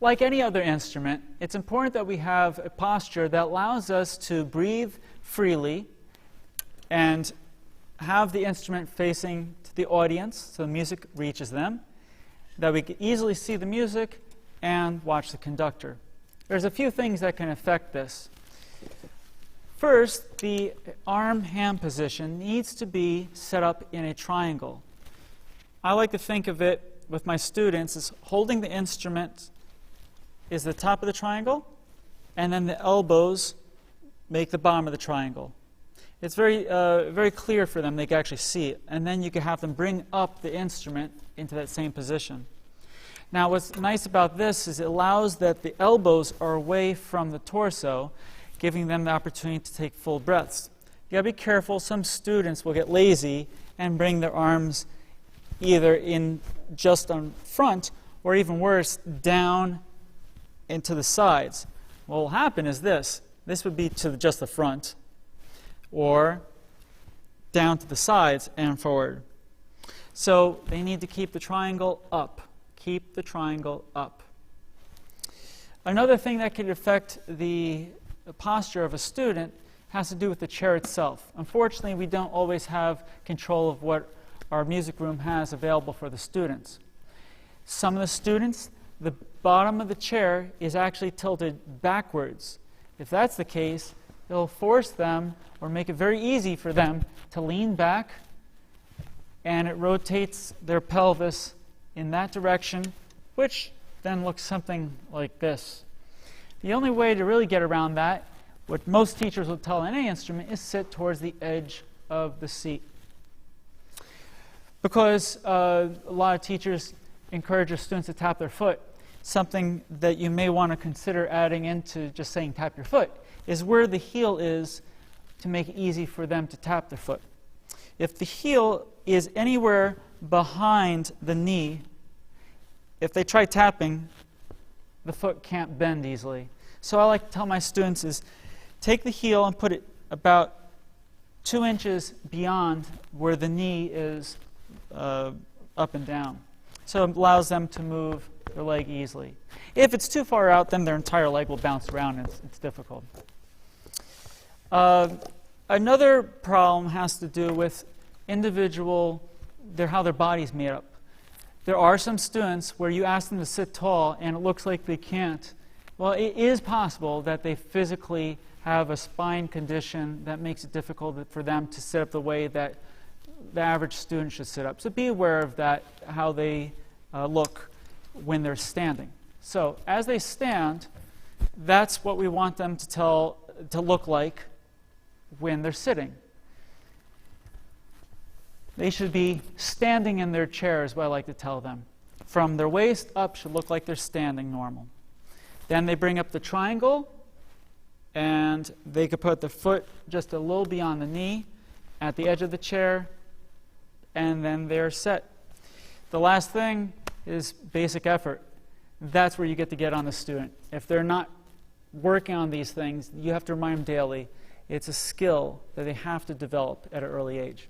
like any other instrument, it's important that we have a posture that allows us to breathe freely and have the instrument facing to the audience so the music reaches them, that we can easily see the music and watch the conductor. There's a few things that can affect this. First, the arm-hand position needs to be set up in a triangle. I like to think of it with my students as holding the instrument is the top of the triangle, and then the elbows make the bottom of the triangle. It's very clear for them. They can actually see it. And then you can have them bring up the instrument into that same position. Now, what's nice about this is it allows that the elbows are away from the torso, giving them the opportunity to take full breaths. You gotta be careful. Some students will get lazy and bring their arms either in just on front, or even worse, down into the sides. What will happen is this. This would be to just the front, or down to the sides and forward. So they need to keep the triangle up. Keep the triangle up. Another thing that could affect the posture of a student has to do with the chair itself. Unfortunately, we don't always have control of what our music room has available for the students. Some of the students, the bottom of the chair is actually tilted backwards. If that's the case, it'll force them or make it very easy for them to lean back, and it rotates their pelvis in that direction, which then looks something like this. The only way to really get around that, what most teachers will tell any instrument, is sit towards the edge of the seat. Because a lot of teachers encourage their students to tap their foot, something that you may want to consider adding into just saying tap your foot is where the heel is, to make it easy for them to tap their foot. If the heel is anywhere behind the knee, if they try tapping, the foot can't bend easily. So I like to tell my students is take the heel and put it about 2 inches beyond where the knee is up and down. So it allows them to move their leg easily. If it's too far out, then their entire leg will bounce around and it's difficult. Another problem has to do with how their body's made up. There are some students where you ask them to sit tall and it looks like they can't. Well, it is possible that they physically have a spine condition that makes it difficult for them to sit up the way that the average student should sit up. So be aware of that, how they look when they're standing. So as they stand, that's what we want them to look like when they're sitting. They should be standing in their chair, is what I like to tell them. From their waist up should look like they're standing normal. Then they bring up the triangle, and they could put the foot just a little beyond the knee at the edge of the chair, and then they're set. The last thing is basic effort. That's where you get on the student. If they're not working on these things, you have to remind them daily. It's a skill that they have to develop at an early age.